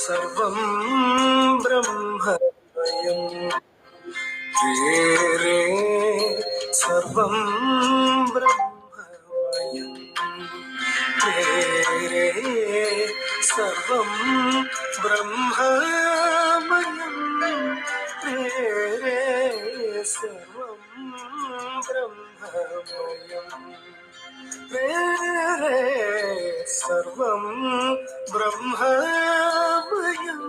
सर्वं ब्रह्ममयं रे सर्वं ब्रह्ममयं रे सर्वं ब्रह्ममयं रे सर्वं ब्रह्ममयं रे सर्वं ब्रह्ममयं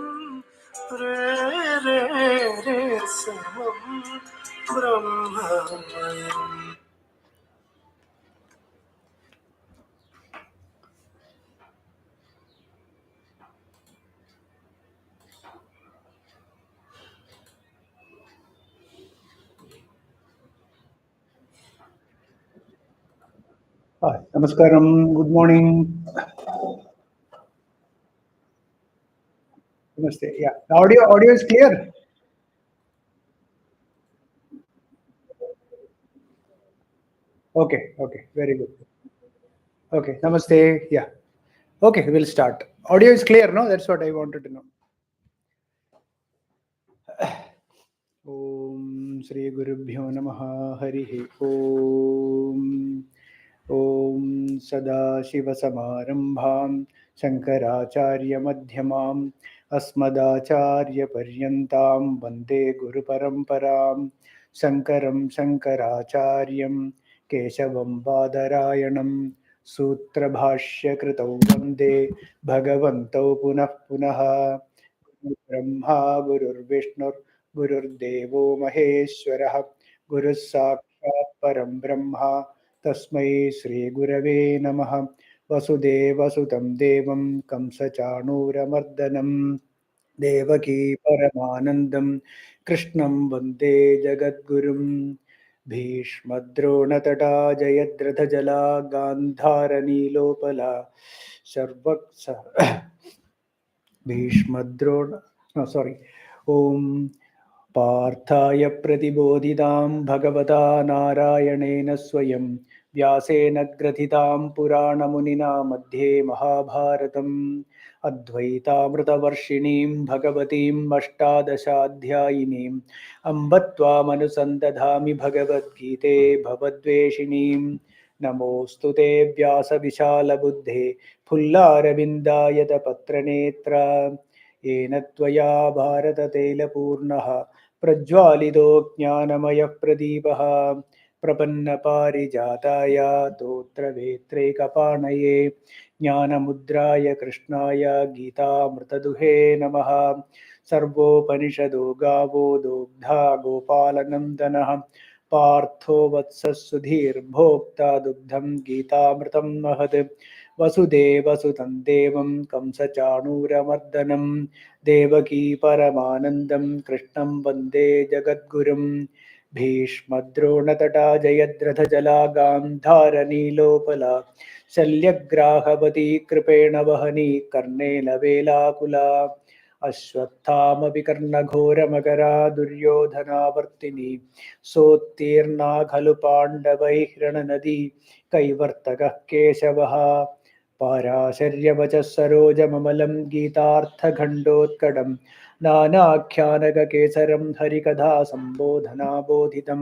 रे सर्वं ब्रह्ममयम्. Hi, Namaskaram. Good morning. Namaste. Yeah, the audio is clear. Okay, very good. Okay, Namaste. Yeah. Okay, we'll start. Audio is clear, no? That's what I wanted to know. Om Shri Gurubhyo Namaha Harihi Om. Om Sada Shiva Samarambham Shankaracharya Madhyamam Asmadacharya Paryantam Vande Guru Paramparam Shankaram Shankaracharyam Keshavam Badarayanam Sutra Bhashya Kritau Vande Bhagavantau Punah Punaha Brahma Gurur Vishnur Gurur Devo Maheshwarah Guru Sakshat Param Brahma Tasmai Sri Gurave Namaha Vasudevasutam Devam Kamsachanuramardanam Devaki Paramanandam Krishnam Vande Jagadgurum Bhishmadronatata Jayadratha Jala Gandharani Lopala Sarvaksa Bhishmadrona Om Parthaya Pratibodhidam Bhagavata Narayanena Swayam Vyasena Grathitam Purana Munina Madhye Mahabharatam Advaitamritavarshinim Bhagavatim Ashtadashadhyayinim Ambatva Manusandadhami Bhagavad Gite Bhavadveshinim Namostute Vyasa Vishala Buddhe Pullarabindayata Patranetra येन त्वया भारततैलपूर्णः प्रज्वालितो ज्ञानमयः प्रदीपः प्रपन्नपारिजाताय तोत्रवेत्रैकपाणये ज्ञानमुद्राय कृष्णाय गीतामृतदुहे नमः सर्वोपनिषदो गावो दोग्धा गोपालनन्दनः पार्थो वत्सः सुधीर्भोक्ता दुग्धं गीतामृतं महत् वसुदेवसुतं देवं कंसचाणूरमर्दनं देवकी परमानन्दं कृष्णं वन्दे जगद्गुरुं भीष्मद्रोणतटा जयद्रथजला गान्धारनीलोपला शल्यग्राहवती कृपेण वहनी कर्णेन वेलाकुला अश्वत्थामपि कर्णघोरमकरा दुर्योधनावर्तिनी सोत्तीर्णा खलु पाण्डवैः रणनदी कैवर्तकः केशवः पाराशर्यवचः सरोजममलं गीतार्थखण्डोत्कटं नानाख्यानककेसरं हरिकथा सम्बोधनाबोधितं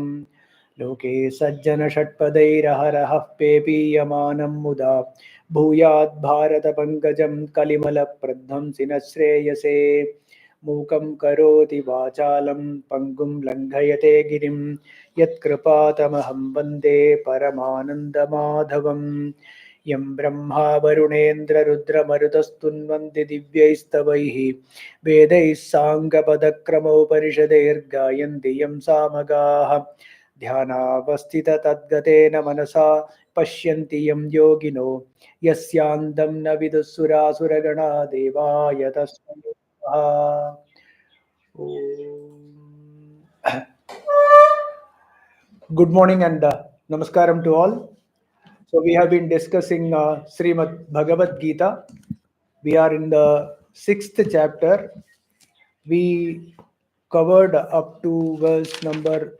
लोके सज्जनषट्पदैरहरः पेपीयमानं मुदा भूयात् भारतपङ्कजं कलिमलप्रध्वंसिन श्रेयसे मूकं करोति वाचालं पङ्गुं लङ्घयते गिरिं यत्कृपातमहं वन्दे परमानन्दमाधवम् यं ब्रह्मा वरुणेन्द्ररुद्रमरुतस्तुन्वन्ति दिव्यैस्तवैः वेदैः साङ्गपदक्रमोपनिषदैर्गायन्ति यं सामगाः ध्यानावस्थिततद्गतेन मनसा पश्यन्ति यं योगिनो यस्यान्तं न विदुःसुरासुरगणा देवाय तस्मै नमः। Good morning and namaskaram to all. So we have been discussing Srimad Bhagavad Gita. We are in the 6th chapter. We covered up to verse number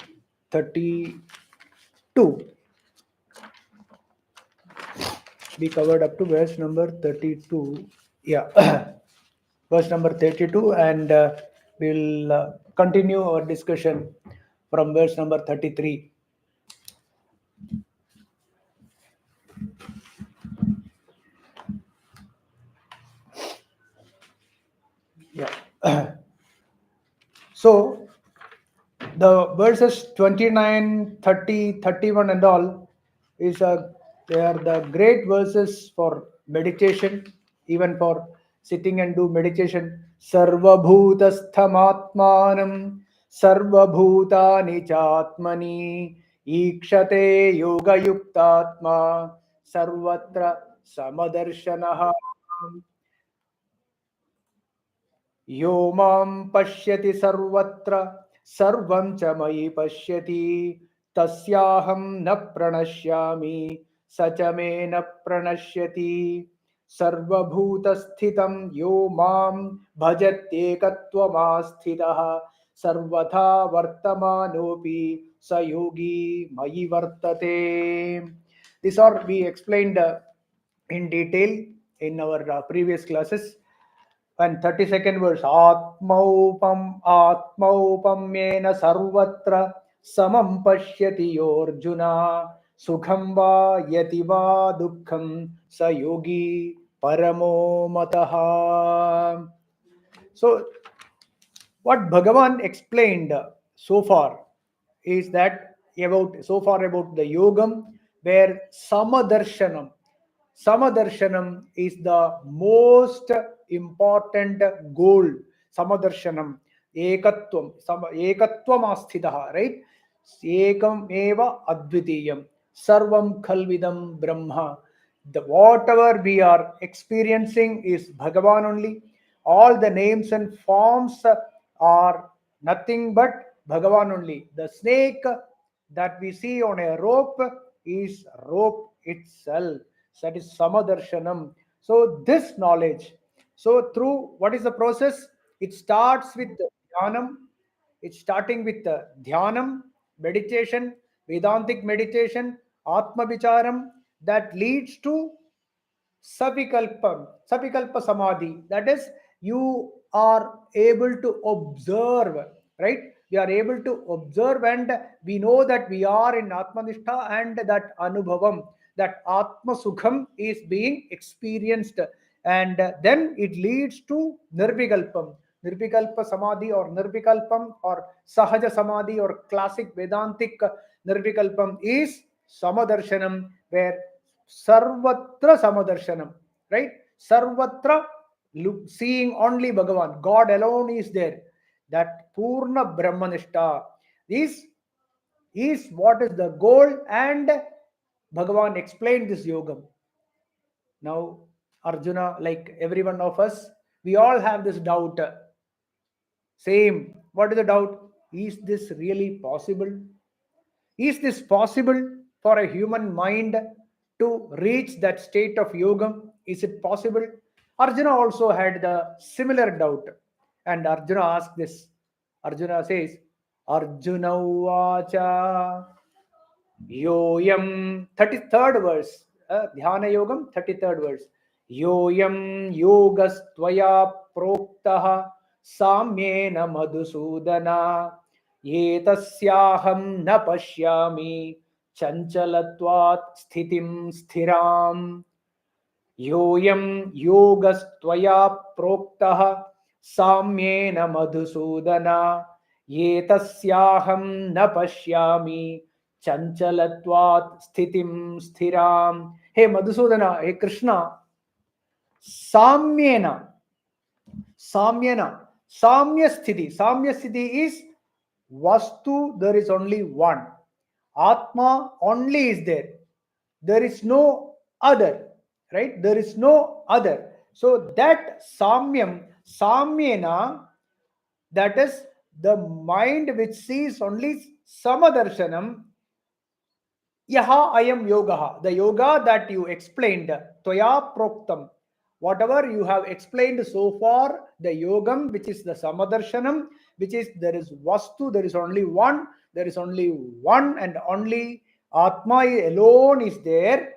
32. We covered up to verse number 32. Yeah. verse number 32, and we'll continue our discussion from verse number 33. Yeah. So the verses 29, 30, 31, and all is they are the great verses for meditation, even for sitting and do meditation. Sarvabhutasthamatmanam sarvabhutani chatmani ikshate yoga yuktatma sarvatra samadarshanaha यो मां पश्यति सर्वत्र सर्वं च मयि पश्यति तस्याहं न प्रणश्यामि स च मे न प्रणश्यति सर्वभूतस्थितं यो मां भजत्येकत्वमास्थितः सर्वथा वर्तमानोऽपि स योगी मयि वर्तते. This all we explained in detail in our previous classes. And 32nd verse, Atmaupamyena sarvatra samam pashyati yorjuna sukham va yati va dukkham sa yogi paramo mataha. So what Bhagavan explained so far is that about the yogam, where Samadarshanam is the most important goal. Samadarshanam, ekatvam asthidaha, right? Ekam eva advitiyam, sarvam khalvidam brahma. The whatever we are experiencing is Bhagavan only. All the names and forms are nothing but Bhagavan only. The snake that we see on a rope is rope itself. That is Samadarshanam. So this knowledge. So through what is the process? It starts with Dhyanam. It's starting with Dhyanam, meditation, Vedantic meditation, Atma Vicharam, that leads to Savikalpa Samadhi. That is, you are able to observe, right? We are able to observe, and we know that we are in Atmanistha, and that Anubhavam, that Atma Sukham is being experienced. And then it leads to Nirvikalpam. Nirvikalpa Samadhi or Nirvikalpam or Sahaja Samadhi or classic Vedantic Nirvikalpam is Samadarshanam, where Sarvatra Samadarshanam, right? Sarvatra, seeing only Bhagavan. God alone is there. That Purna Brahmanishta. This is what is the goal, and Bhagavan explained this yogam. Now, Arjuna, like every one of us, we all have this doubt. Same. What is the doubt? Is this really possible? Is this possible for a human mind to reach that state of yogam? Is it possible? Arjuna also had the similar doubt. And Arjuna asked this. Arjuna says, Arjuna Vacha Yoyam, 33rd verse, Dhyana Yogam, 33rd verse. Yoyam yogastvaya proktaha samyena madhusudana yetasyaham na pashyami chanchalatvat sthitim sthiram. Yoyam yogastvaya proktaha samyena madhusudana yetasyaham na pashyami chanchalatvat sthitim sthiram. Hey Madhusudana, hey Krishna, samyena, samya sthiti is vastu, there is only one. Atma only is there. There is no other, right? There is no other. So that samyena, that is the mind which sees only samadarshanam. Yaha ayam yogaha, the yoga that you explained, toya proktam, whatever you have explained so far, the yogam, which is the samadarshanam, which is there is vastu, there is only one, and only Atma alone is there.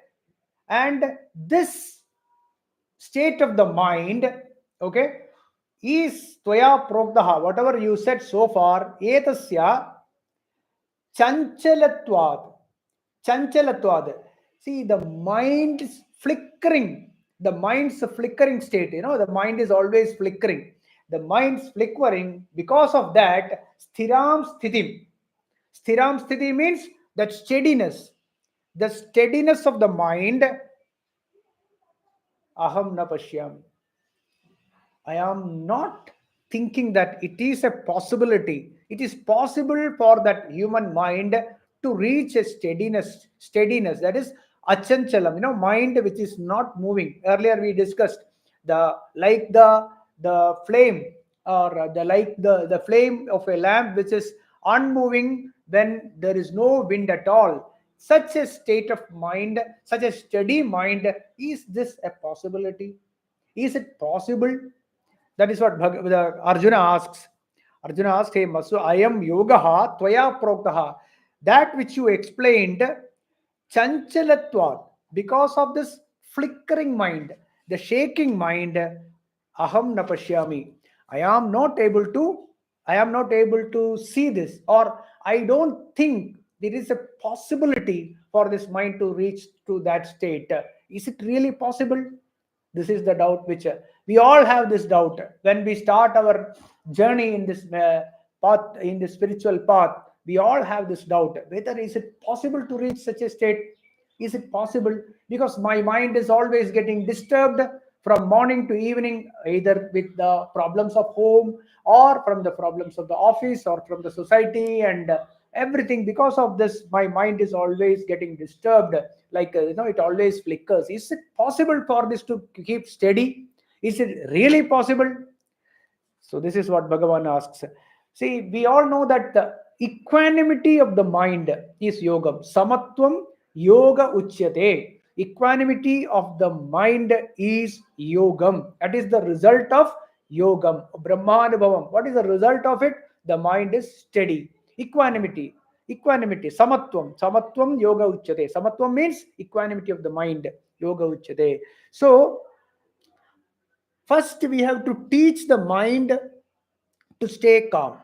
And this state of the mind, okay, is tvaya proktaha, whatever you said so far, etasya chanchalatvad. Chanchalatvad. See, the mind is flickering. The mind's a flickering state. The mind is always flickering. The mind's flickering. Because of that, sthiram sthiti. Sthiram sthiti means that steadiness. The steadiness of the mind. Aham na pashyami. I am not thinking that it is a possibility. It is possible for that human mind to reach a steadiness that is achanchalam, mind which is not moving. Earlier we discussed the flame, or the flame of a lamp which is unmoving when there is no wind at all. Such a state of mind, such a steady mind, is this a possibility? Is it possible? That is what Arjuna asks. Arjuna asks, hey, Masu, I am yogaha tvaya proktaha. That which you explained, chanchalatvat, because of this flickering mind, the shaking mind, aham napashyami. I am not able to, I am not able to see this, or I don't think there is a possibility for this mind to reach to that state. Is it really possible? This is the doubt which we all have. This doubt when we start our journey in this path, in the spiritual path. We all have this doubt whether is it possible to reach such a state. Is it possible? Because my mind is always getting disturbed from morning to evening, either with the problems of home, or from the problems of the office, or from the society, and everything. Because of this, my mind is always getting disturbed, like it always flickers. Is it possible for this to keep steady? Is it really possible? So this is what Bhagavan asks. See, we all know that the equanimity of the mind is yoga. Samatvam yoga uchyate. Equanimity of the mind is yogam. That is the result of yogam. Brahmanubhavam. What is the result of it? The mind is steady. Equanimity. Equanimity. Samatvam. Samatvam yoga uchyate. Samatvam means equanimity of the mind. Yoga uchyate. So first, we have to teach the mind to stay calm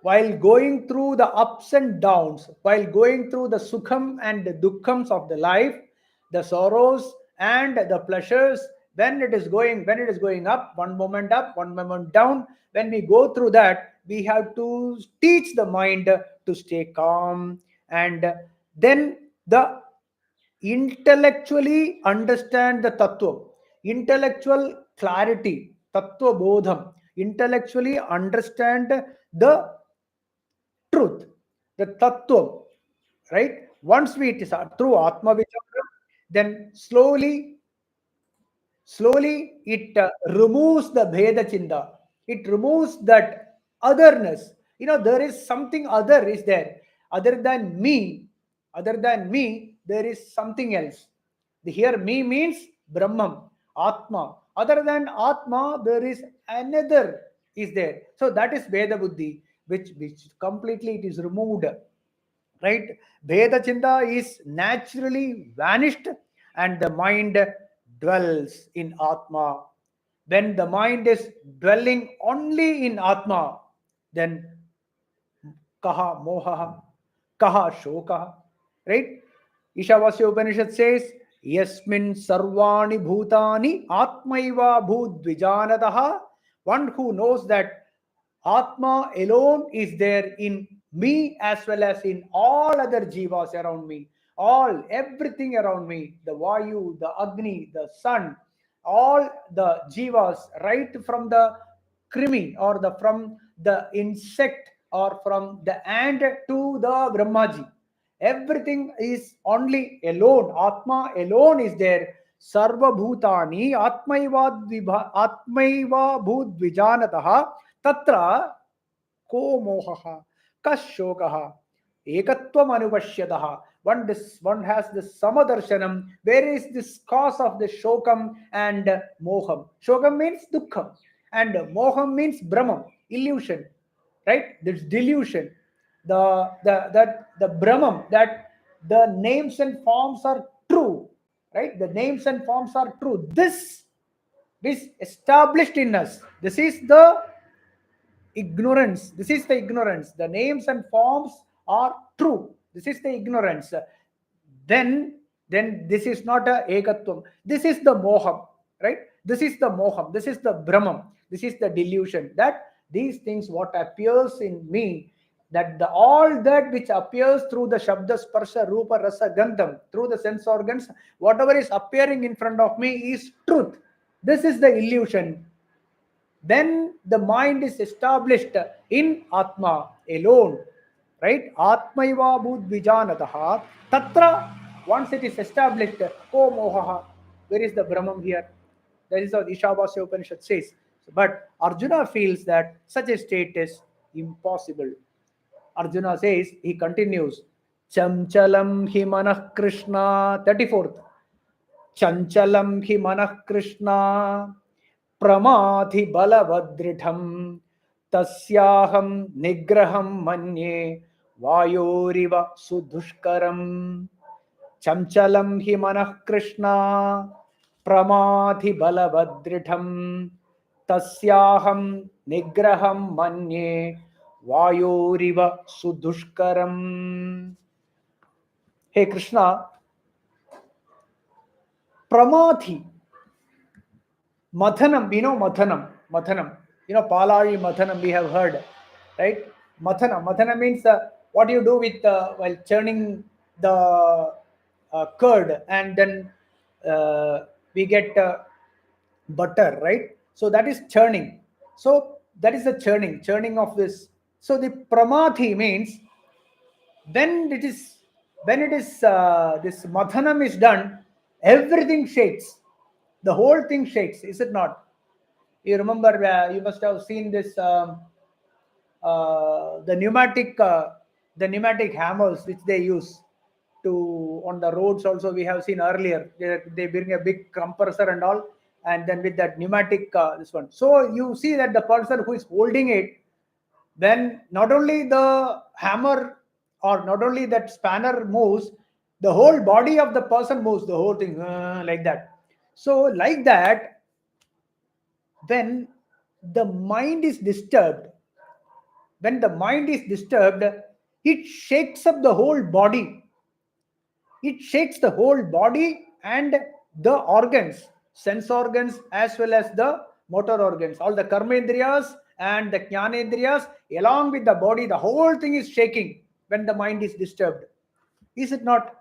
while going through the ups and downs, while going through the sukham and the dukkhams of the life, the sorrows and the pleasures. When it is going up, one moment down. When we go through that, we have to teach the mind to stay calm, and then the intellectually understand the tattva, intellectual clarity, tattva bodham, intellectually understand the truth, the tattva, right? Once we it is through atma vichara, then slowly it removes the bheda chinda. It removes that otherness. There is something other is there, other than me. Other than me, there is something else. Here me means Brahman, Atma. Other than Atma, there is another is there. So that is Veda Buddhi, which completely it is removed, right? Bheda Chinta is naturally vanished, and the mind dwells in Atma. When the mind is dwelling only in Atma, then kaha moha, kaha shoka, right? Ishavasya Upanishad says, Yasmin sarvani bhutani atmaiva bhudvijanataha. One who knows that Atma alone is there in me as well as in all other jivas around me, everything around me, the Vayu, the Agni, the sun, all the jivas, right from the krimi, or from the insect, or from the ant to the Brahmaji. Everything is only alone. Atma alone is there. Sarva bhutani atmaiva bhut vijanataha tatra ko mohaha kashokaha ekatvam anupashyataha. One has the samadarshanam. Where is this cause of the shokam and moham? Shokam means dukkham, and moham means brahmam, illusion, right? This delusion, the brahmam, that the names and forms are true, right? The names and forms are true. This is established in us. This is the ignorance. This is the ignorance. The names and forms are true. This is the ignorance. Then this is not a ekatvam. This is the moham, right? This is the moham. This is the brahmam. This is the delusion. That these things, what appears in me, that the all that which appears through the shabda, sparsha, rupa, rasa, gandham, through the sense organs, whatever is appearing in front of me is truth. This is the illusion. Then the mind is established in Atma alone, right? Atmaiva bhut vijanataha. Tatra, once it is established, ko mohaha. Where is the Brahman here? That is what Ishavasya Upanishad says. But Arjuna feels that such a state is impossible. Arjuna says, he continues, Chamchalam hi manah Krishna, 34th. Chanchalam hi manah Krishna, pramathi balavadritam, tasyaham nigraham manye, vayoriva sudhushkaram. Chamchalam hi manah Krishna, pramathi balavadritam, tasyaham nigraham manye, vayoriva sudhushkaram. Hey Krishna, pramathi, mathanam, mathanam, palari mathanam we have heard, right? Mathanam means what you do with while churning the curd, and then we get butter, right? So that is churning. So that is the churning of this. So the pramathi means when it is this mathanam is done, everything shakes. The whole thing shakes, is it not? You remember, you must have seen this the pneumatic hammers which they use to on the roads. Also, we have seen earlier they bring a big compressor and all, and then with that pneumatic this one. So you see that the person who is holding it, then not only the hammer or not only that spanner moves, the whole body of the person moves, the whole thing like that. So like that, when the mind is disturbed, it shakes up the whole body. It shakes the whole body and the organs, sense organs as well as the motor organs, all the karmendriyas and the jnanendriyas, along with the body, the whole thing is shaking when the mind is disturbed. Is it not?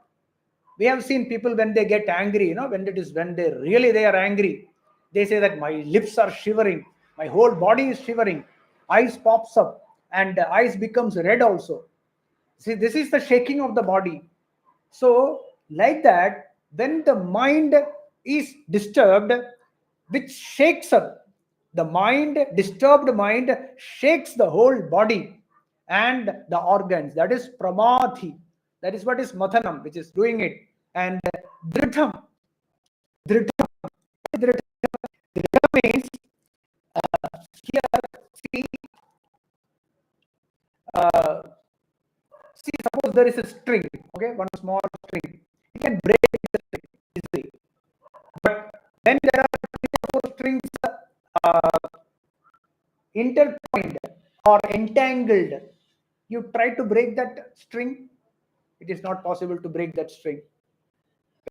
We have seen people when they get angry, when they are angry, they say that my lips are shivering, my whole body is shivering, eyes pops up, and eyes becomes red also. See, this is the shaking of the body. So like that, when the mind is disturbed, which shakes up, disturbed mind shakes the whole body and the organs. That is pramathi. That is what is mathanam, which is doing it. And dritham means here, see, suppose there is a string, okay, one small string, you can break the string easily. But when there are 3 or 4 strings intertwined or entangled, you try to break that string, it is not possible to break that string,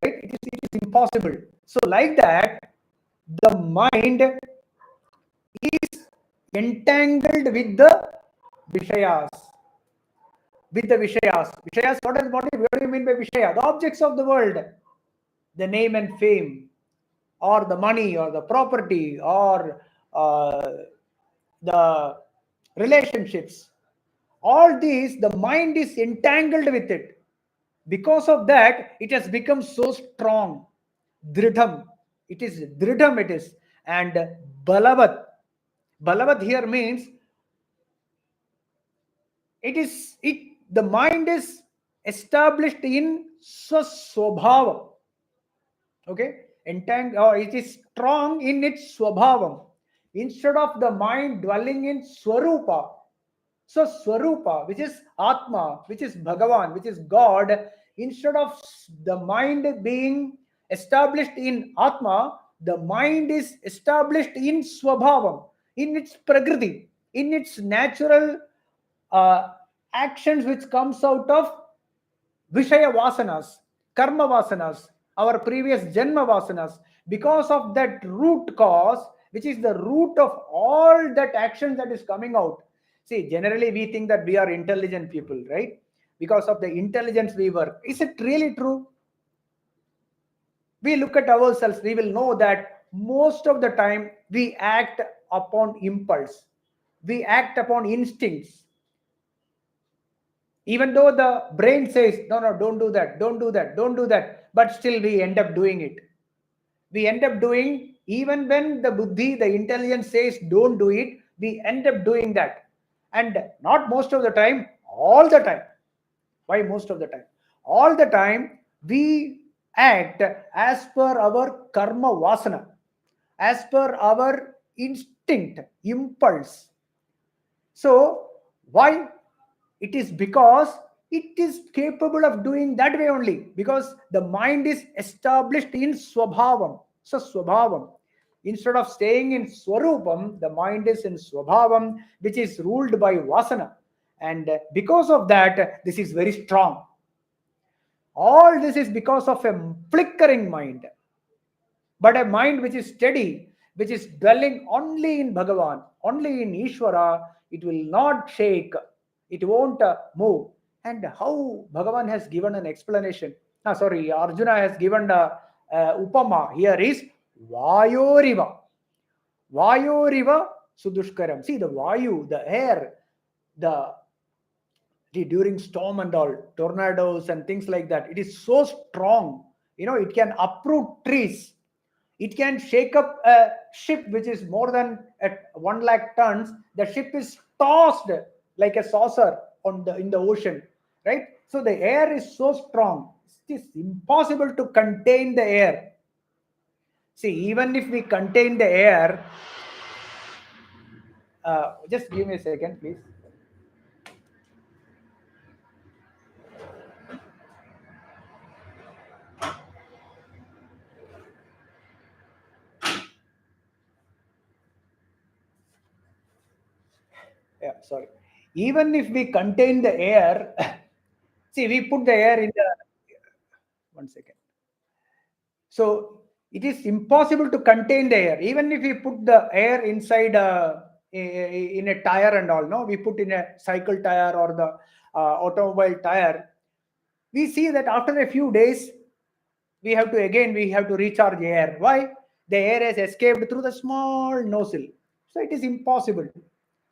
right? It is impossible. So like that, the mind is entangled with the vishayas. Vishayas, what do you mean by vishaya? The objects of the world, the name and fame, or the money, or the property, or the relationships. All these, the mind is entangled with it. Because of that, it has become so strong. Dridham. It is dridham, it is. And balavat. Balavat here means the mind is established in swabhava. Okay? It is strong in its swabhavam. Instead of the mind dwelling in swarupa. So swarupa, which is Atma, which is Bhagavan, which is God, instead of the mind being established in Atma, The mind is established in swabhavam, in its prakriti, in its natural uh, actions which comes out of Vishaya vasanas, karma vasanas, our previous janma vasanas. Because of that root cause, which is the root of all that action that is coming out. See, generally we think that we are intelligent people, right? Because of the intelligence we work. Is it really true? We look at ourselves, we will know that most of the time we act upon impulse, we act upon instincts. Even though the brain says, no, no, don't do that, don't do that, don't do that, but still we end up doing it. We end up doing, even when the buddhi, the intelligence says, don't do it, we end up doing that. And not most of the time, all the time. Why most of the time? All the time, we act as per our karma vasana, as per our instinct, impulse. So, why? It is because it is capable of doing that way only, because the mind is established in swabhavam. So, swabhavam. Instead of staying in swarupam, the mind is in swabhavam, which is ruled by vasana. And because of that, this is very strong. All this is because of a flickering mind. But a mind which is steady, which is dwelling only in Bhagavan, only in Ishvara, it will not shake, it won't move. And how Bhagavan has given an explanation. Arjuna has given a upama here is Vayoriva. Vayoriva Sudushkaram. See the Vayu, the air, the during storm and all, tornadoes and things like that, it is so strong. It can uproot trees. It can shake up a ship which is more than at 1 lakh tons. The ship is tossed like a saucer in the ocean, right? So the air is so strong. It is impossible to contain the air. See, even if we contain the air, just give me a second, please. Yeah, sorry. Even if we contain the air, see, we put the air in the. 1 second. So it is impossible to contain the air. Even if we put the air inside in a tire and all, no, we put in a cycle tire or the automobile tire, we see that after a few days, we have to recharge air. Why? The air has escaped through the small nozzle. So it is impossible.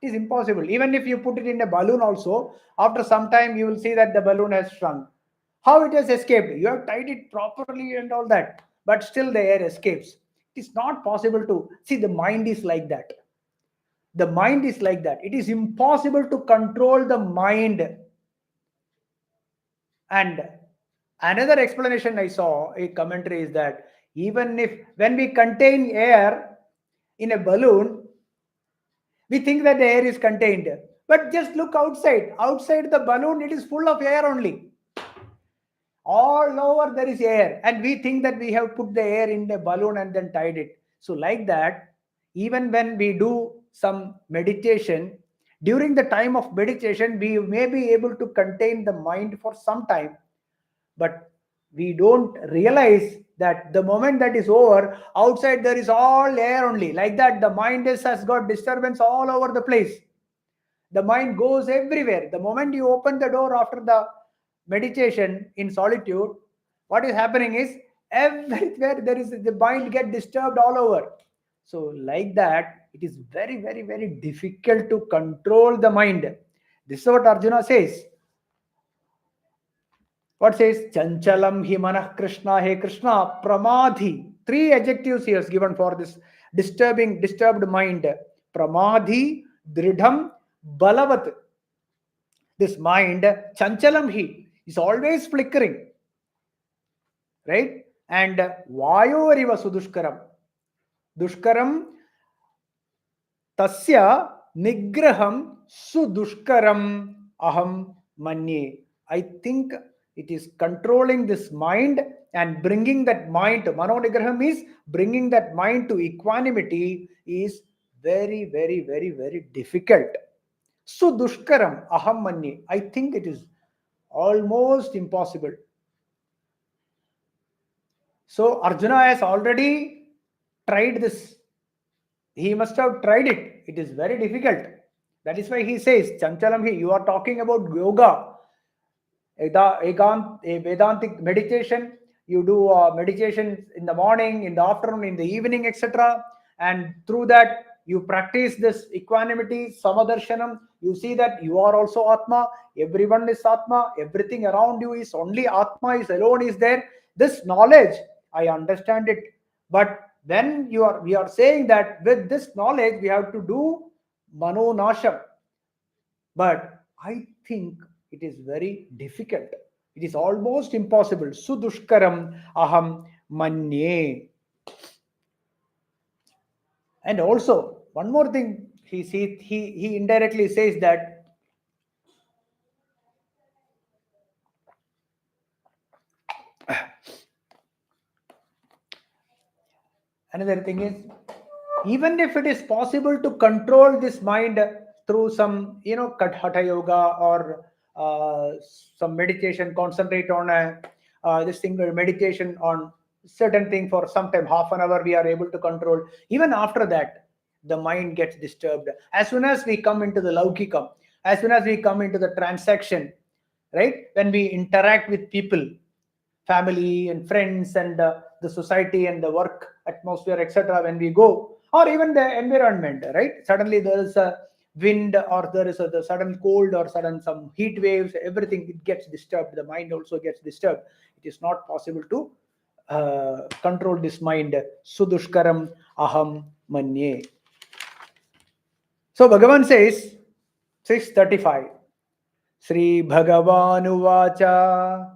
It is impossible. Even if you put it in a balloon also, after some time you will see that the balloon has shrunk. How it has escaped? You have tied it properly and all that, but still the air escapes. It is not possible to see. The mind is like that. The mind is like that. It is impossible to control the mind. And another explanation I saw, a commentary, is that even if when we contain air in a balloon, we think that the air is contained. But just look outside. Outside the balloon, it is full of air only. All over there is air. And we think that we have put the air in the balloon and then tied it. So like that, even when we do some meditation, during the time of meditation, we may be able to contain the mind for some time. But we don't realize that the moment that is over, outside there is all air only. Like that, the mind has got disturbance all over the place. The mind goes everywhere. The moment you open the door after the meditation in solitude, what is happening is everywhere there is the mind get disturbed all over. So like that, it is very, very, very difficult to control the mind. This is what Arjuna says. What says? Chanchalam hi manah Krishna, hey Krishna, pramadhi. Three adjectives he has given for this disturbed mind. Pramadhi, dridham, balavat. This mind, chanchalam hi, is always flickering. Right? And vayoriva sudushkaram. Dushkaram tasya nigraham sudushkaram aham manye. I think It is controlling this mind and bringing that mind to manonigraham is bringing that mind to equanimity is very, very, very, very difficult. So dushkaram aham manye. I think it is almost impossible. So Arjuna has already tried this. He must have tried it. It is very difficult. That is why he says, Chanchalam, you are talking about yoga, a Vedantic meditation. You do meditation in the morning, in the afternoon, in the evening, etc. And through that, you practice this equanimity, samadarshanam. You see that you are also Atma. Everyone is Atma. Everything around you is only Atma, is alone is there. This knowledge, I understand it. But when we are saying that with this knowledge, we have to do manonasham. But I think it is very difficult. It is almost impossible. Sudushkaram aham manye. And also, one more thing, he indirectly says that another thing is, even if it is possible to control this mind through some hatha yoga or some meditation, concentrate on this single meditation on certain thing for some time, half an hour we are able to control. Even after that, the mind gets disturbed. As soon as we come into the laukikam, as soon as we come into the transaction, right, when we interact with people, family and friends and the society and the work atmosphere, etc., when we go, or even the environment, right, suddenly there is a wind, or there is the sudden cold, or sudden some heat waves, everything, it gets disturbed, the mind also gets disturbed. It is not possible to control this mind. Sudushkaram aham manye. So Bhagavan says, 635, Sri Bhagavanuvacha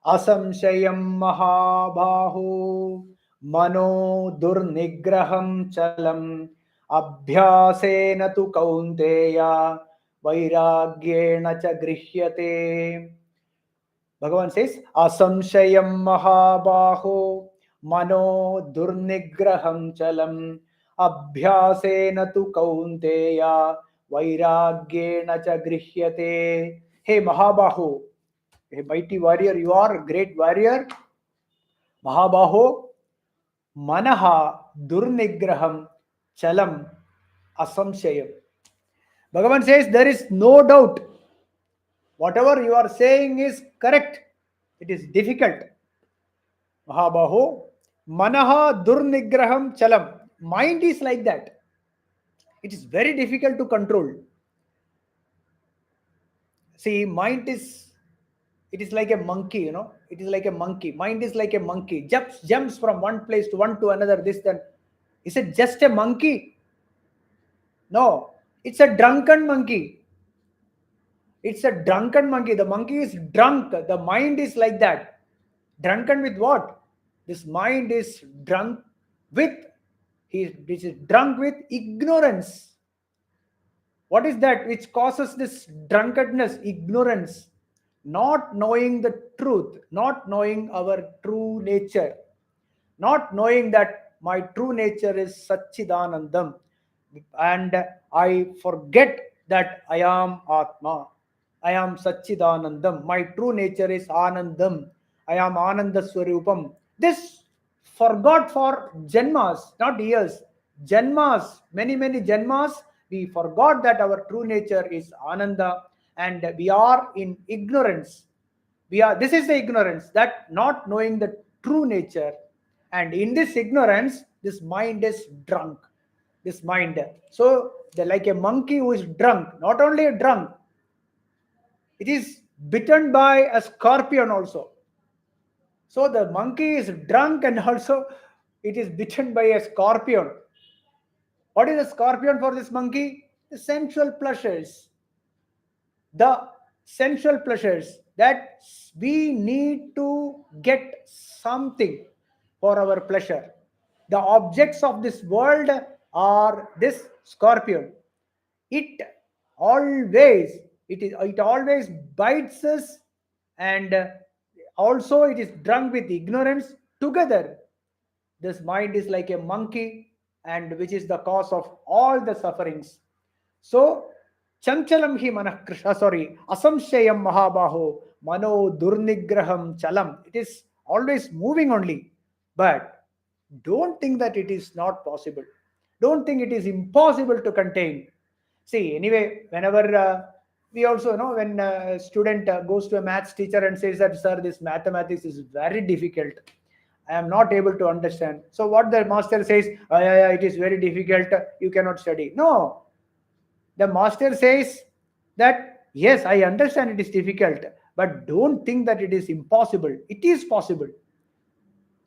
Asamshayam Mahabahu Mano Durnigraham Chalam Abhyasena tu Kaunteya Vairagyena cha Grihyate. Bhagavan says, Asamshayam Mahabaho Mano Durnigraham Chalam Abhyasena tu Kaunteya Vairagyena cha Grihyate. Hey Mahabaho, a mighty warrior, you are a great warrior. Mahabaho, Manaha, Durnigraham, Chalam, Asamshayam. Bhagavan says there is no doubt. Whatever you are saying is correct. It is difficult. Mahabaho, Manaha, Durnigraham, Chalam. Mind is like that. It is very difficult to control. See, mind is, it is like a monkey, it is like a monkey. Mind is like a monkey, jumps from one place to one to another, this then. Is it just a monkey? No, it's a drunken monkey. It's a drunken monkey. The monkey is drunk. The mind is like that. Drunken with what? This mind is drunk with, this is drunk with ignorance. What is that which causes this drunkenness? Ignorance. Not knowing the truth, not knowing our true nature, not knowing that my true nature is Satchidanandam, and I forget that I am Atma. I am Satchidanandam. My true nature is Anandam. I am Ananda Swarupam. This forgot for janmas, not years. Janmas, many, many janmas, we forgot that our true nature is Ananda, and we are in ignorance. This is the ignorance, that not knowing the true nature, and in this ignorance, this mind is drunk. This mind. So, like a monkey who is drunk, not only a drunk, it is bitten by a scorpion also. So the monkey is drunk and also it is bitten by a scorpion. What is a scorpion for this monkey? The sensual pleasures. The sensual pleasures, that we need to get something for our pleasure. The objects of this world are this scorpion. It always, it always bites us, and Also, it is drunk with ignorance together. This mind is like a monkey, and which is the cause of all the sufferings. So, chanchalam hi manah krishna, sorry, asamshayam mahabaho, mano durnigraham chalam. It is always moving only. But don't think that it is not possible. Don't think it is impossible to contain. See, anyway, whenever we also know when a student goes to a maths teacher and says that, sir, this mathematics is very difficult. I am not able to understand. So what the master says, "Ah, yeah, yeah, it is very difficult. You cannot study." No, the master says that yes, I understand it is difficult, but don't think that it is impossible. It is possible,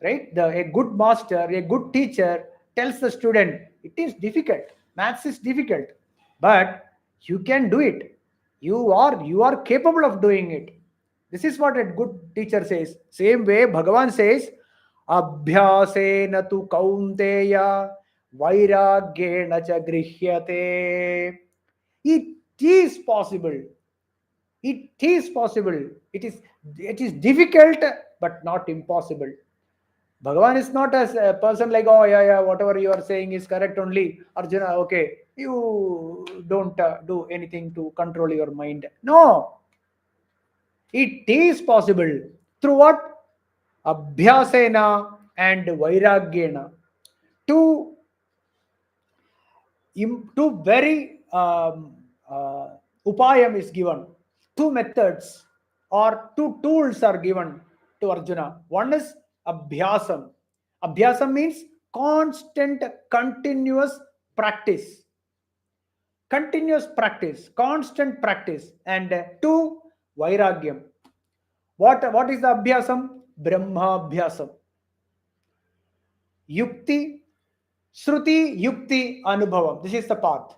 right? A good master, a good teacher tells the student it is difficult, maths is difficult, but you can do it. You are capable of doing it. This is what a good teacher says. Same way Bhagavan says, abhyasena tu kaunteya vairagyena cha grihyate. It is possible. It is possible. It is difficult but not impossible. Bhagavan is not as a person like, oh, yeah, yeah, whatever you are saying is correct only. Arjuna, okay, you don't do anything to control your mind. No, it is possible. Through what? Abhyasena and Vairagyena. Two, two very upayam is given. Two methods or two tools are given to Arjuna. One is abhyasam. Abhyasam means constant, continuous practice. Continuous practice, constant practice. And two, vairagyam. What is the abhyasam? Brahma abhyasam. Yukti, Shruti, Yukti, Anubhavam. This is the path.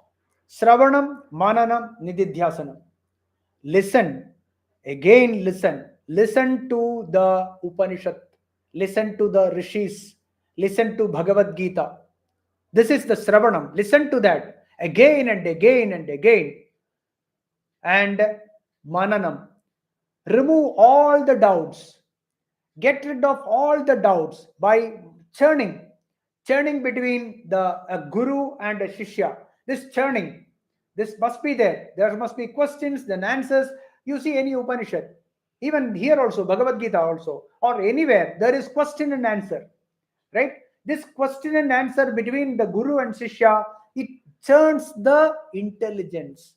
Sravanam, Mananam, Nididhyasanam. Listen, again listen. Listen to the Upanishad. Listen to the Rishis. Listen to Bhagavad Gita. This is the Sravanam. Listen to that again and again and again. And Mananam. Remove all the doubts. Get rid of all the doubts by churning between the guru and a shishya. This churning, this must be there. There must be questions, then answers. You see any Upanishad, even here also, Bhagavad Gita also, or anywhere, there is question and answer, right? This question and answer between the guru and shishya, it churns the intelligence,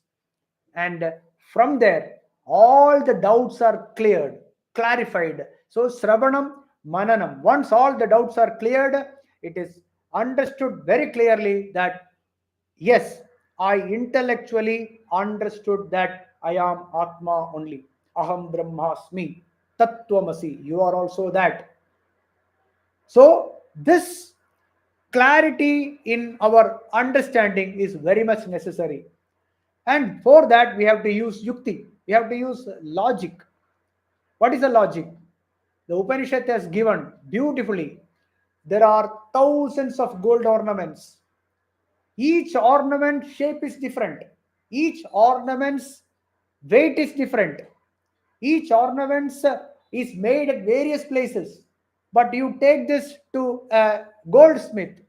and from there all the doubts are cleared, clarified. So Sravanam, Mananam, once all the doubts are cleared, it is understood very clearly that yes, I intellectually understood that I am Atma only. Aham Brahmasmi, Tattvamasi, you are also that. So this clarity in our understanding is very much necessary. And for that, we have to use yukti. We have to use logic. What is the logic? The Upanishad has given beautifully. There are thousands of gold ornaments. Each ornament shape is different. Each ornament's weight is different. Each ornament is made at various places. But you take this to a goldsmith,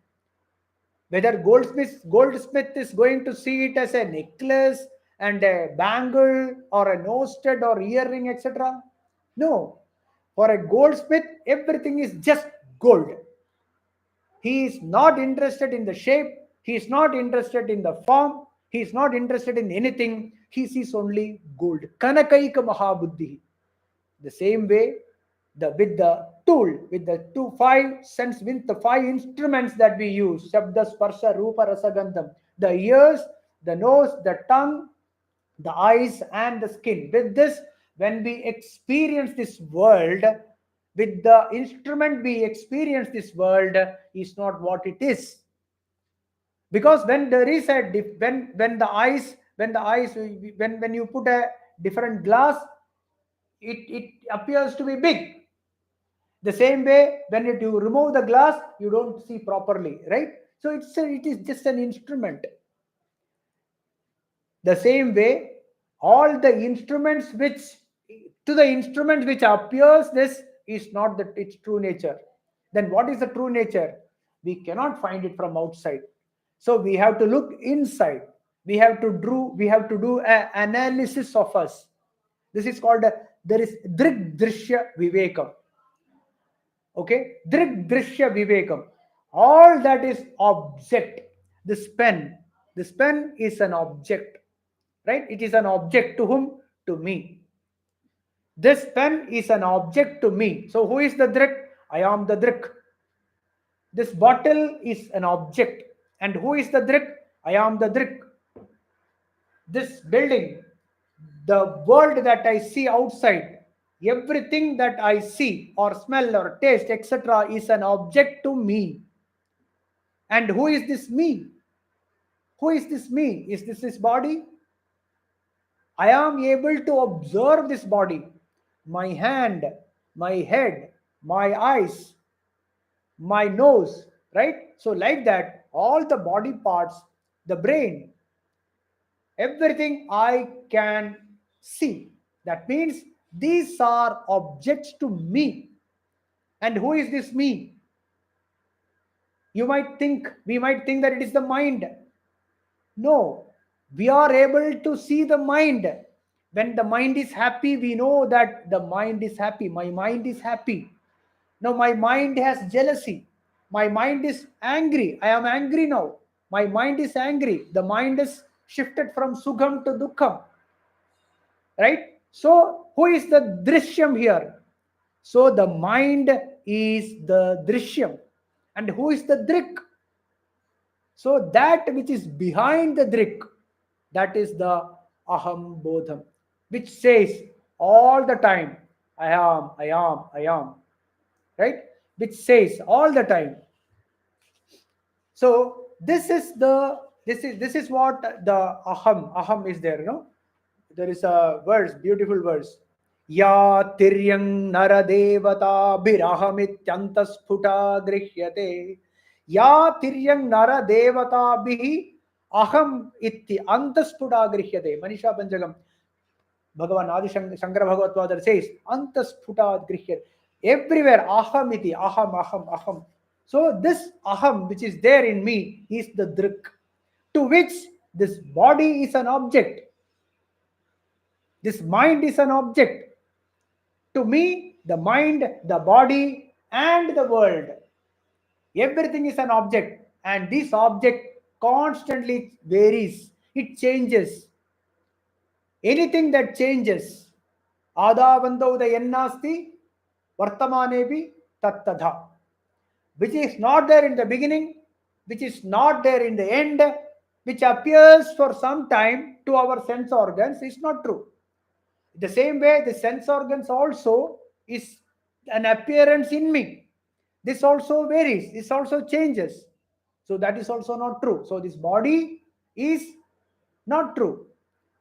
whether goldsmith is going to see it as a necklace and a bangle or a nose stud or earring, etc. No, for a goldsmith everything is just gold. He is not interested in the shape, he is not interested in the form, he is not interested in anything. He sees only gold. Kanakaika mahabuddhi. The same way, with the tool, with the five sense, with the five instruments that we use, shabda, sparsha, rupa, rasa, gandham, the ears, the nose, the tongue, the eyes, and the skin. With this, when we experience this world, with the instrument we experience this world, is not what it is. Because when there is a when you put a different glass, it appears to be big. The same way, when you remove the glass, you don't see properly, right? So it is just an instrument. The same way, all the instruments which to the instrument which appears this is not its true nature. Then what is the true nature? We cannot find it from outside. So we have to look inside. We have to do an analysis of us. This is called there is drig drishya vivekam. Okay, drig drishya vivekam. All that is object. This pen is an object, right? It is an object to whom? To me. This pen is an object to me. So who is the drik? I am the drik. This bottle is an object. And who is the drik? I am the drik. This building, the world that I see outside, everything that I see or smell or taste, etc., is an object to me. And who is this me? Who is this me? Is this body? I am able to observe this body, my hand, my head, my eyes, my nose, right? So, like that, all the body parts, the brain, everything I can see. That means these are objects to me. And who is this me? We might think that it is the mind. No, we are able to see the mind. When the mind is happy, we know that the mind is happy. My mind is happy. Now, my mind has jealousy. My mind is angry. I am angry now. My mind is angry. The mind is shifted from sukham to dukkham. Right? So, who is the drishyam here? So, the mind is the drishyam. And who is the drik? So that which is behind the drik, that is the aham bodham, which says all the time, I am, I am, I am, right? Which says all the time. So this is what the aham is there, There is a verse, beautiful verse. Ya tiryang naradevata birahamityanta grihyate. Ya tiryang naradevata bihi aham itti antasputa grihyate. Manisha Panchagam. Bhagavan Adi Shankara Bhagavatpadar says antasputa grihyate. Everywhere aham iti, aham, aham, aham. So this aham which is there in me is the drik, to which this body is an object. This mind is an object. To me, the mind, the body, and the world, everything is an object. And this object constantly varies. It changes. Anything that changes, adavandauda ennasti vartamanebi tattadha, which is not there in the beginning, which is not there in the end, which appears for some time to our sense organs, is not true. The same way, the sense organs also is an appearance in me. This also varies. This also changes. So that is also not true. So this body is not true.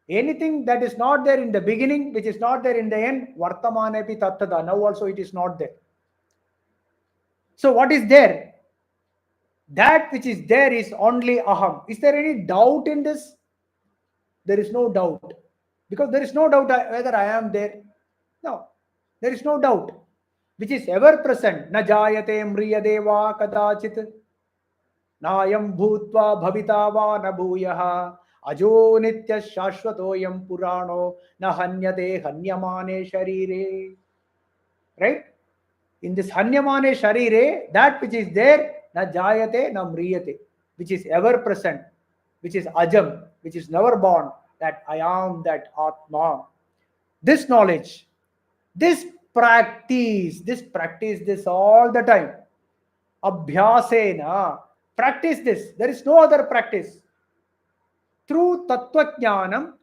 Anything that is not there in the beginning, which is not there in the end, vartamanepi tattada. Now also it is not there. So what is there? That which is there is only aham. Is there any doubt in this? There is no doubt. Because there is no doubt whether I am there. No, there is no doubt. Which is ever present. Na jayate mriyade va kadachit. Nayam bhutva bhavita va na bhuyaha. Ajo nitya shashvatoyam purano na hanyate hanyamane sharire. Right? In this hanyamane sharire, that which is there, na jayate na mriyate, which is ever present, which is ajam, which is never born, that I am that Atma. This knowledge, this practice this all the time. Abhyasena. Practice this. There is no other practice. Through Tattva Jnanam,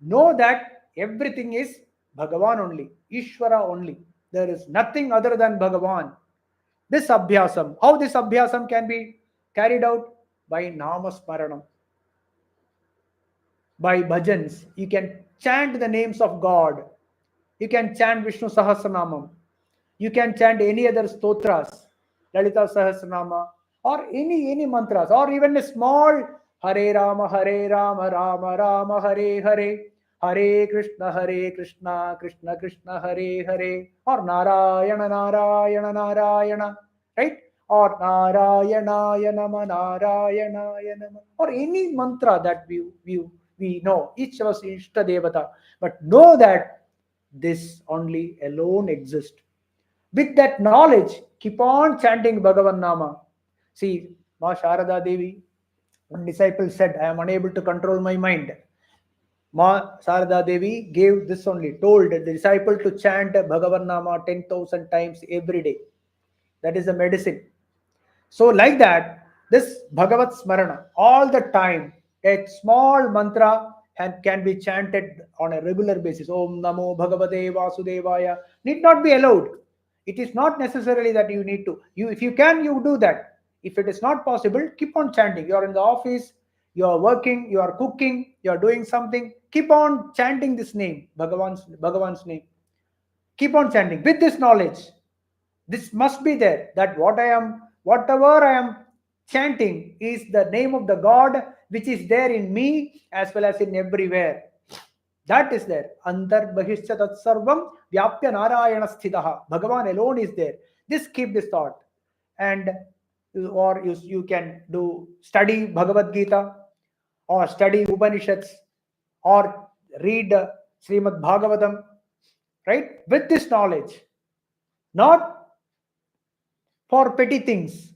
know that everything is Bhagavan only, Ishvara only. There is nothing other than Bhagavan. This abhyasam, how this abhyasam can be carried out? By Namasmaranam. By bhajans. You can chant the names of God. You can chant Vishnu Sahasranamam. You can chant any other stotras, Lalita Sahasranama, or any mantras, or even a small Hare Rama, Rama Rama, Hare Hare, Hare Krishna, Krishna Krishna, Hare Hare, or Narayana, Narayana, Narayana, right? Or Narayana Nama, Narayana Nama, or any mantra that we know, each of us Ishta Devata, but know that this only alone exists. With that knowledge, keep on chanting Bhagavan Nama. See, Ma Sharada Devi, one disciple said, I am unable to control my mind. Ma Sarada Devi gave this only, told the disciple to chant Bhagavan Nama 10,000 times every day. That is the medicine. So, like that, this Bhagavat Smarana, all the time, a small mantra can be chanted on a regular basis. Om Namo Bhagavate Vasudevaya need not be allowed. It is not necessarily that you need to. If you can, you do that. If it is not possible, keep on chanting. You are in the office, you are working, you are cooking, you are doing something. Keep on chanting this name, Bhagavan's name. Keep on chanting with this knowledge. This must be there, that whatever I am chanting is the name of the God which is there in me as well as in everywhere. That is there. Antar Bahishcha Tat Sarvam Vyapya Narayana Sthitaha. Bhagavan alone is there. This keep this thought. And or you can do study Bhagavad Gita or study Upanishads or read Srimad Bhagavatam, right? With this knowledge, not for petty things,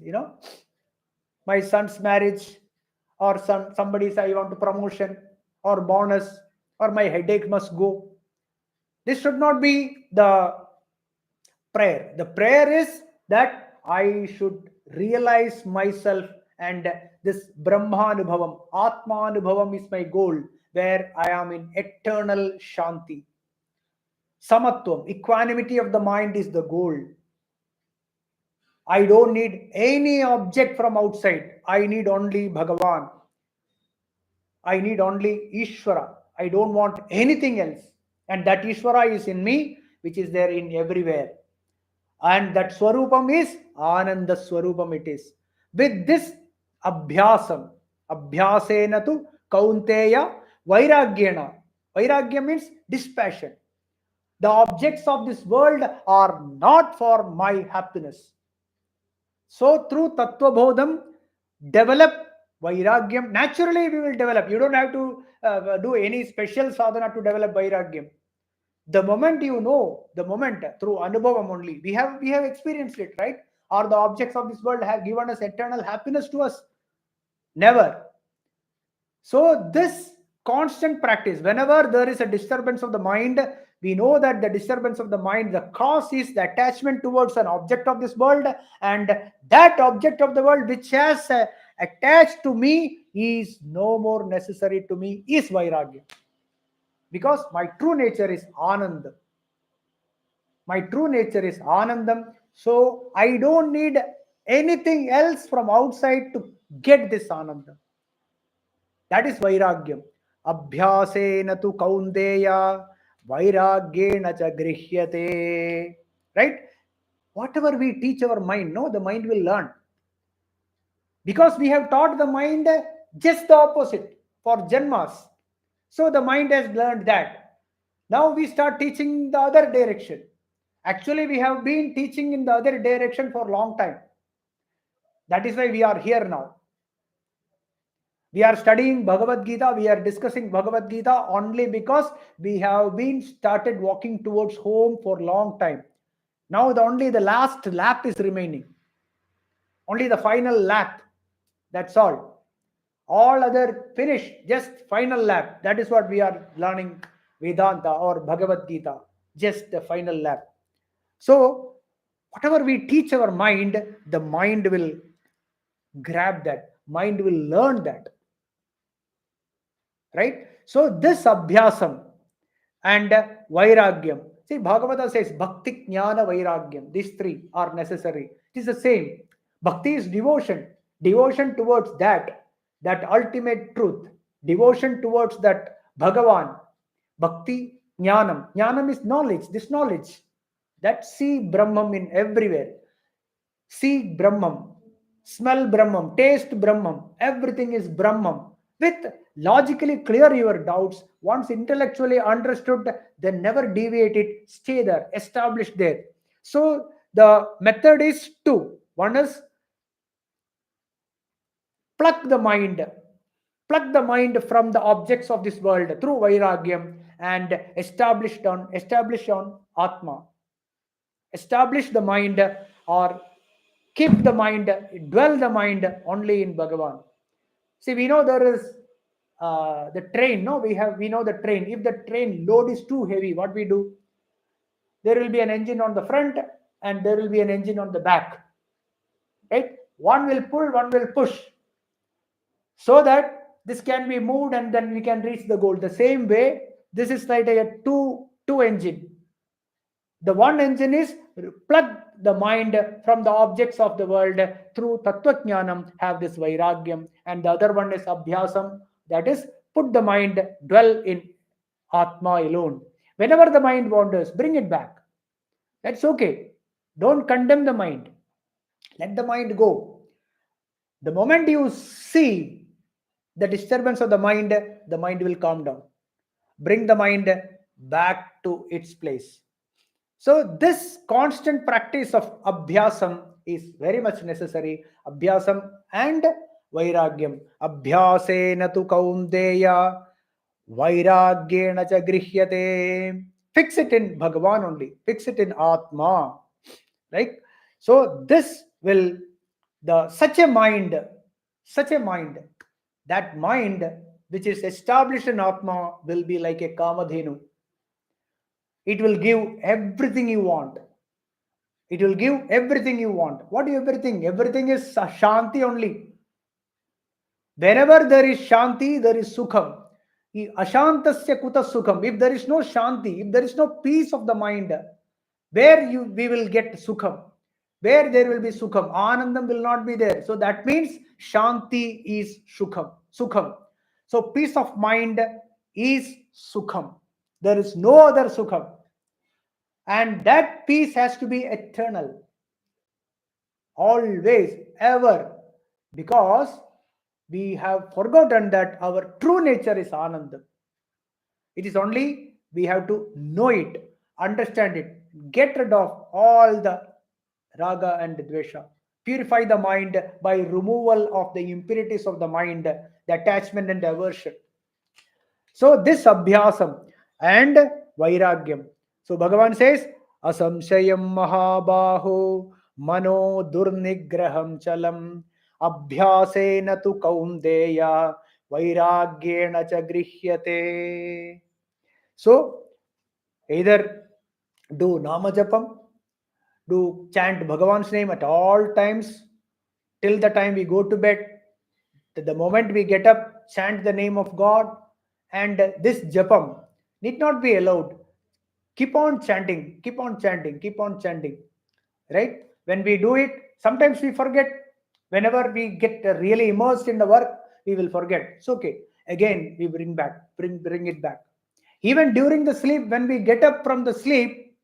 my son's marriage, or somebody's I want to promotion or bonus, or my headache must go. This should not be the prayer. The prayer is that I should realize myself, and this Brahmanubhavam, Atmanubhavam is my goal, where I am in eternal Shanti. Samatvam, equanimity of the mind is the goal. I don't need any object from outside. I need only Bhagavan. I need only Ishvara. I don't want anything else. And that Ishvara is in me, which is there in everywhere. And that Swarupam is Ananda Swarupam it is. With this Abhyasam, Abhyasena tu Kaunteya Vairagyena. Vairagya means dispassion. The objects of this world are not for my happiness. So through Tattva Bodham, develop Vairagyam. Naturally, we will develop. You don't have to do any special sadhana to develop Vairagyam. The moment you know, the moment through Anubhavam only, we have experienced it, right? Or the objects of this world have given us eternal happiness to us? Never. So this constant practice, whenever there is a disturbance of the mind, we know that the disturbance of the mind, the cause is the attachment towards an object of this world, and that object of the world which has attached to me is no more necessary to me, is Vairagya. Because my true nature is Ananda. My true nature is Anandam. So I don't need anything else from outside to get this Anandam. That is Vairagyam. Abhyasena tu kaundeya vairagyena cha grihyate. Right? Whatever we teach our mind, no, the mind will learn. Because we have taught the mind just the opposite for Janmas. So the mind has learned that. Now we start teaching the other direction. Actually, we have been teaching in the other direction for a long time. That is why we are here now. We are studying Bhagavad Gita. We are discussing Bhagavad Gita only because we have been started walking towards home for a long time. Now only the last lap is remaining. Only the final lap. That's all. All other finished. Just final lap. That is what we are learning Vedanta or Bhagavad Gita. Just the final lap. So whatever we teach our mind, the mind will grab that. Mind will learn that. Right? So this abhyasam and vairagyam. See, Bhagavata says bhakti, jnana, vairagyam. These three are necessary. It is the same. Bhakti is devotion. Devotion towards that ultimate truth. Devotion towards that Bhagavan. Bhakti, jnanam. Jnanam is knowledge. This knowledge. That see Brahman in everywhere. See Brahman. Smell Brahman. Taste Brahman. Everything is Brahman. With logically clear your doubts. Once intellectually understood, then never deviate it, stay there, establish there. So the method is two. One is pluck the mind, pluck the mind from the objects of this world through vairagyam, and establish on atma. Establish the mind, or keep the mind, dwell the mind only in Bhagavan. See, we know there is the train. No, we know the train. If the train load is too heavy, what we do? There will be an engine on the front and there will be an engine on the back. Right? One will pull, one will push, so that this can be moved and then we can reach the goal. The same way, this is like a two engine. The one engine is plug the mind from the objects of the world through Tattvajnanam, have this Vairagyam, and the other one is Abhyasam, that is put the mind, dwell in Atma alone. Whenever the mind wanders, bring it back. That's okay. Don't condemn the mind. Let the mind go. The moment you see the disturbance of the mind will calm down. Bring the mind back to its place. So this constant practice of abhyasam is very much necessary. Abhyasam and vairagyam. Abhyasena tu kaundeya vairagyena cha grihyate. Fix it in Bhagavan only. Fix it in Atma. Right? So this will, such a mind, that mind which is established in Atma will be like a Kamadhenu. It will give everything you want. It will give everything you want. What is everything? Everything is Shanti only. Wherever there is Shanti, there is Sukham. Ashantasya kuta Sukham. If there is no Shanti, if there is no peace of the mind, we will get Sukham. Where there will be Sukham, Anandam will not be there. So that means Shanti is Sukham. So peace of mind is Sukham. There is no other Sukham. And that peace has to be eternal. Always, ever. Because we have forgotten that our true nature is Ananda. It is only we have to know it, understand it, get rid of all the raga and dvesha. Purify the mind by removal of the impurities of the mind, the attachment and aversion. So this abhyasam and vairagyam. So Bhagavan says, asamshayam mahabaho mano durnigraham chalam abhyasena tu kaundeya vairagyena cha grihyate. So either do namajapam, do chant Bhagavan's name at all times till the time we go to bed. The moment we get up, chant the name of God, and this japam need not be allowed. Keep on chanting, keep on chanting, keep on chanting. Right? When we do it, sometimes we forget. Whenever we get really immersed in the work, we will forget. It's okay. Again, we bring it back. Even during the sleep, when we get up from the sleep,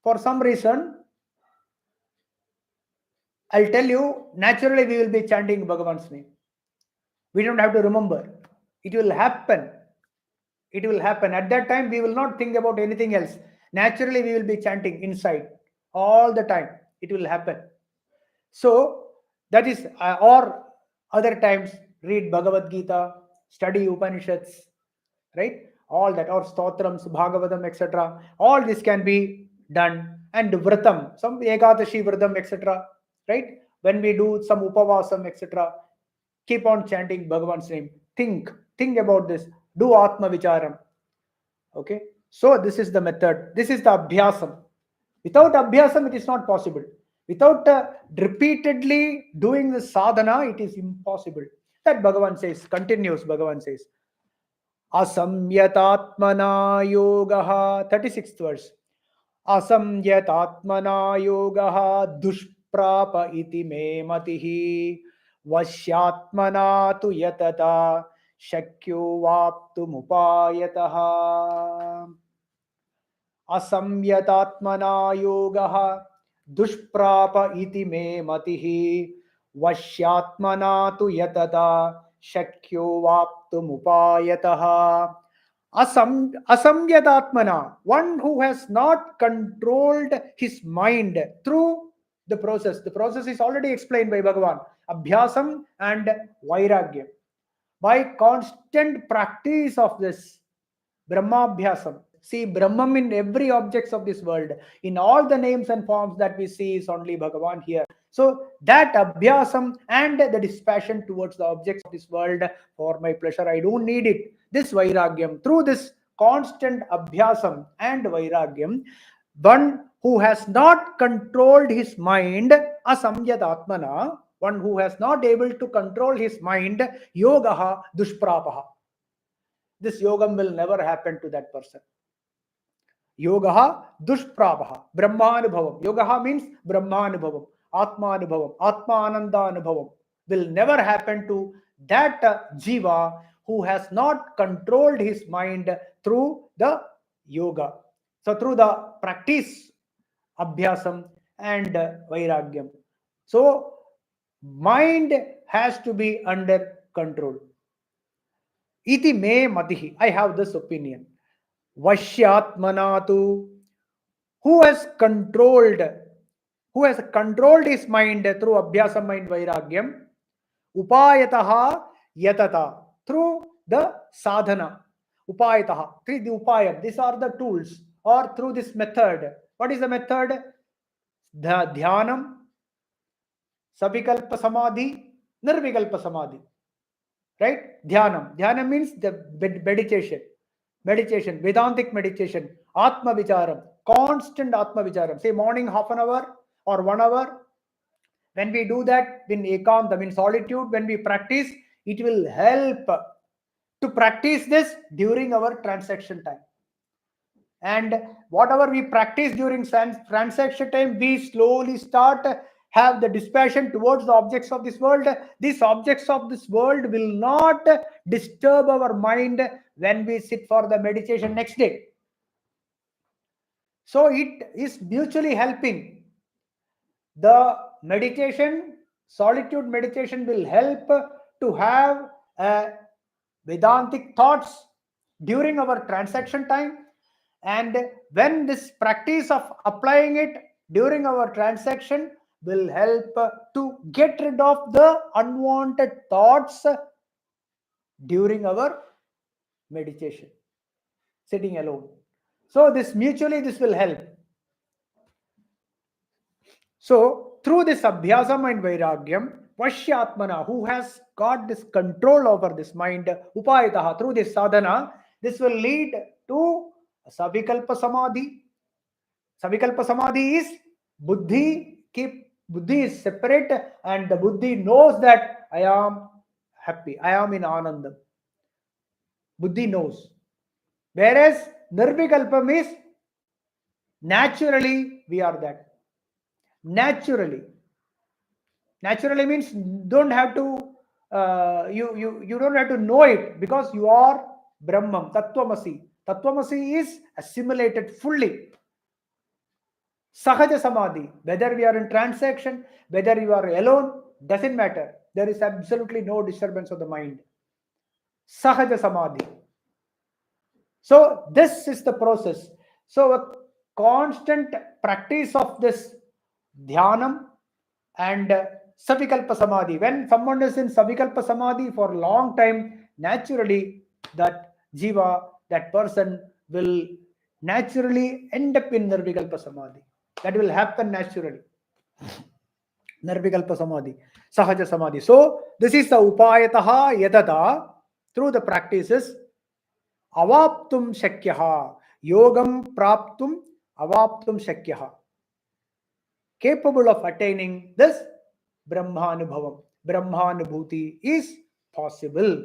for some reason, I'll tell you, naturally we will be chanting Bhagavan's name. We don't have to remember. It will happen. It will happen. At that time, we will not think about anything else. Naturally, we will be chanting inside all the time. It will happen. So, that is, or other times, read Bhagavad Gita, study Upanishads, right? All that, or Stotrams, Bhagavatam, etc. All this can be done. And Vratam, some Ekadashi Vratam, etc. Right? When we do some Upavasam, etc., keep on chanting Bhagavan's name. Think about this. Do Atma Vicharam. Okay? So this is the method. This is the Abhyasam. Without Abhyasam, it is not possible. Without repeatedly doing the sadhana, it is impossible. That Bhagavan says, continues, Bhagavan says, Asamyatatmana yogaha, 36th verse. Asamyatatmana yogaha dushprapa iti me matihi vashyatmana tu yatata shakyo vaptumupayataha. Asamyatatmana yogaha dushprapa iti me matihi vashyatmana tu yatata shakyo avaptum upayataha. Asamyadatmana, one who has not controlled his mind through the process. The process is already explained by Bhagavan. Abhyasam and Vairagyam. By constant practice of this Brahmabhyasam. See, Brahman in every objects of this world, in all the names and forms that we see is only Bhagavan here. So that Abhyasam and the dispassion towards the objects of this world for my pleasure, I don't need it. This Vairagyam, through this constant Abhyasam and Vairagyam, one who has not controlled his mind, asamyadatmana, one who has not able to control his mind, yogaha dushprapaha. This yogam will never happen to that person. Yogaha dushprabha, Brahmanubhavam. Yogaha means Brahmanubhavam, Atmanubhavam, Atmanandanubhavam will never happen to that jiva who has not controlled his mind through the yoga. So through the practice, abhyasam and vairagyam. So mind has to be under control. Iti me matihi. I have this opinion. Vashyatmanatu, who has controlled his mind through abhyasam mind vairagyam, upayataha yatata, through the sadhana, upayataha, through the upayam, these are the tools, or through this method. What is the method? The dhyanam, savikalpa samadhi, nirvikalpa samadhi. Right? Dhyanam means the meditation, Vedantic meditation, Atma Vicharam, constant Atma Vicharam. Say morning half an hour or 1 hour. When we do that in ekanta, in solitude, when we practice, it will help to practice this during our transaction time. And whatever we practice during transaction time, we slowly start have the dispassion towards the objects of this world. These objects of this world will not disturb our mind when we sit for the meditation next day. So it is mutually helping. The meditation, solitude meditation will help to have Vedantic thoughts during our transaction time. And when this practice of applying it during our transaction will help to get rid of the unwanted thoughts during our meditation, sitting alone. So this mutually, this will help. So through this abhyasam and vairagyam, vashyatmana, who has got this control over this mind, upayataha, through this sadhana, this will lead to savikalpa samadhi. Savikalpa samadhi is buddhi is separate, and the buddhi knows that I am happy, I am in anandam. Buddhi knows. Whereas nirvikalpam is naturally we are that. Naturally means don't have to you don't have to know it, because you are Brahman, Tattvamasi is assimilated fully. Sahaja samadhi, whether we are in transaction, whether you are alone, doesn't matter. There is absolutely no disturbance of the mind. Sahaja samadhi. So this is the process. So a constant practice of this dhyanam and savikalpa samadhi. When someone is in savikalpa samadhi for a long time, naturally that jiva, that person will naturally end up in nirvikalpa samadhi. That will happen naturally. Nirvikalpa samadhi, sahaja samadhi. So this is the upayataha yatata, through the practices. Avaptum shakyaha, yogam praptum avaptum shakyaha, capable of attaining this Brahmanubhavam. Brahmanubhuti is possible.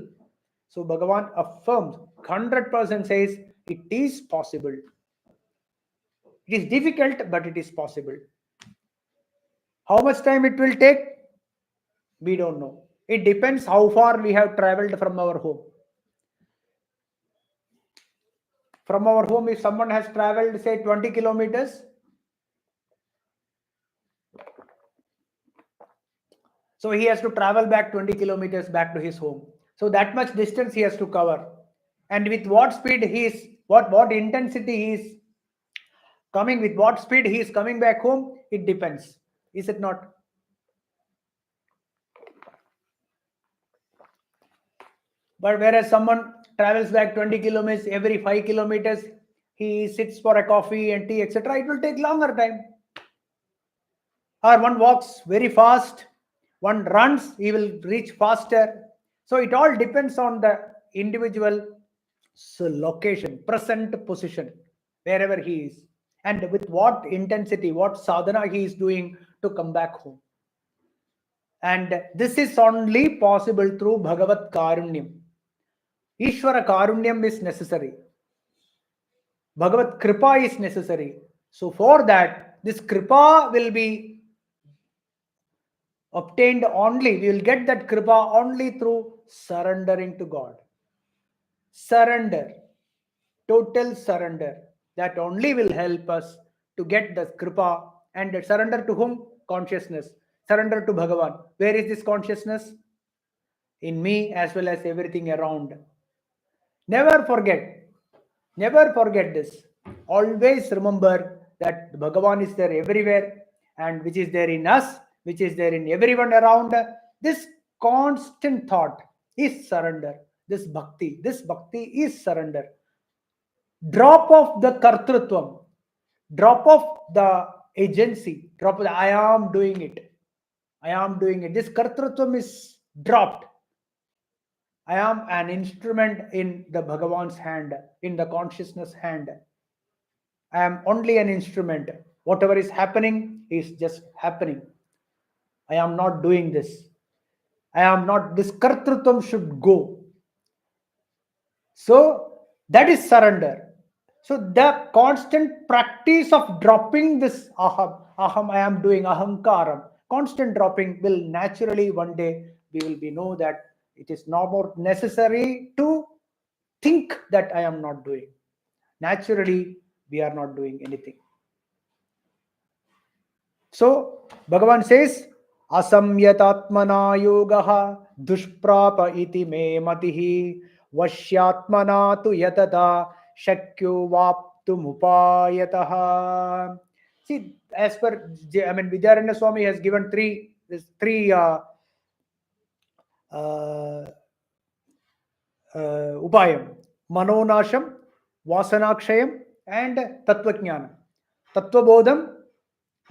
So Bhagavan affirms, 100% says it is possible. It is difficult, but it is possible. How much time it will take? We don't know. It depends how far we have traveled from our home. From our home, if someone has traveled, say 20 kilometers, so he has to travel back 20 kilometers back to his home. So that much distance he has to cover. And with what speed he is, what intensity he is coming, with what speed he is coming back home, it depends. Is it not? But whereas someone travels back 20 kilometers every 5 kilometers, he sits for a coffee and tea, etc., it will take longer time. Or one walks very fast, one runs, he will reach faster. So it all depends on the individual location, present position, wherever he is, and with what intensity, what sadhana he is doing to come back home. And this is only possible through Bhagavat Karunyam. Ishvara Karunyam is necessary. Bhagavat Kripa is necessary. So for that, this Kripa will be obtained only, we will get that Kripa only through surrendering to God. Surrender, total surrender. That only will help us to get the Kripa. And surrender to whom? Consciousness. Surrender to Bhagavan. Where is this consciousness? In me as well as everything around. Never forget this. Always remember that Bhagavan is there everywhere, and which is there in us, which is there in everyone around. This constant thought is surrender. This bhakti is surrender. Drop off the kartrutvam, drop off the agency, drop the I am doing it. I am doing it. This kartrutvam is dropped. I am an instrument in the Bhagavan's hand, in the consciousness hand. I am only an instrument. Whatever is happening is just happening. I am not doing this. I am not, this kartrutvam should go. So that is surrender. So the constant practice of dropping this aham, I am doing ahankaram, constant dropping will naturally one day we will be know that it is no more necessary to think that I am not doing. Naturally, we are not doing anything. So Bhagavan says, asamyatatmana yogaha dushprapa iti me matihi vashyatmana tu yatata shakyo vaptumupayataha. See, as per, Vidyaranya Swami has given three upayam: manonasham, vasanakshayam, and tattvajnanam. Tattvabodham,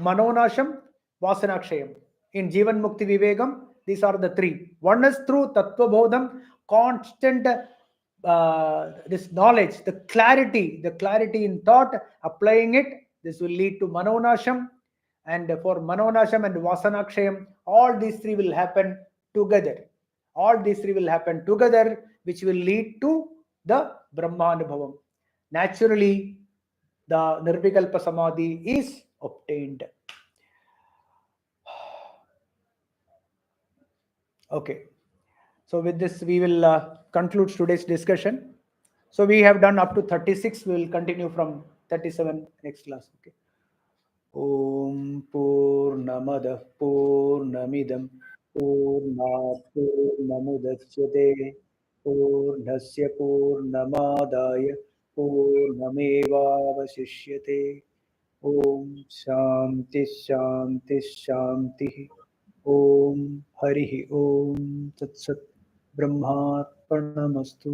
manonasham, vasanakshayam. In Jivan Mukti Vivegam, these are the three. One is through tattvabodham, constant this knowledge, the clarity in thought, applying it. This will lead to manonasham, and for manonasham and vasanakshayam, all these three will happen together. All these three will happen together, which will lead to the Brahmanubhavam. Naturally, the Nirvikalpa Samadhi is obtained. Okay. So with this, we will conclude today's discussion. So we have done up to 36. We will continue from 37 next class. Okay. Om Purnamadah Purnamidam Purnat Purnamudachyate Purnasya Purnamadaya Purnamevavasishyate. Om Shanti Shanti Shanti. Om Harihi Om Tat Sat Brahmarpanamastu.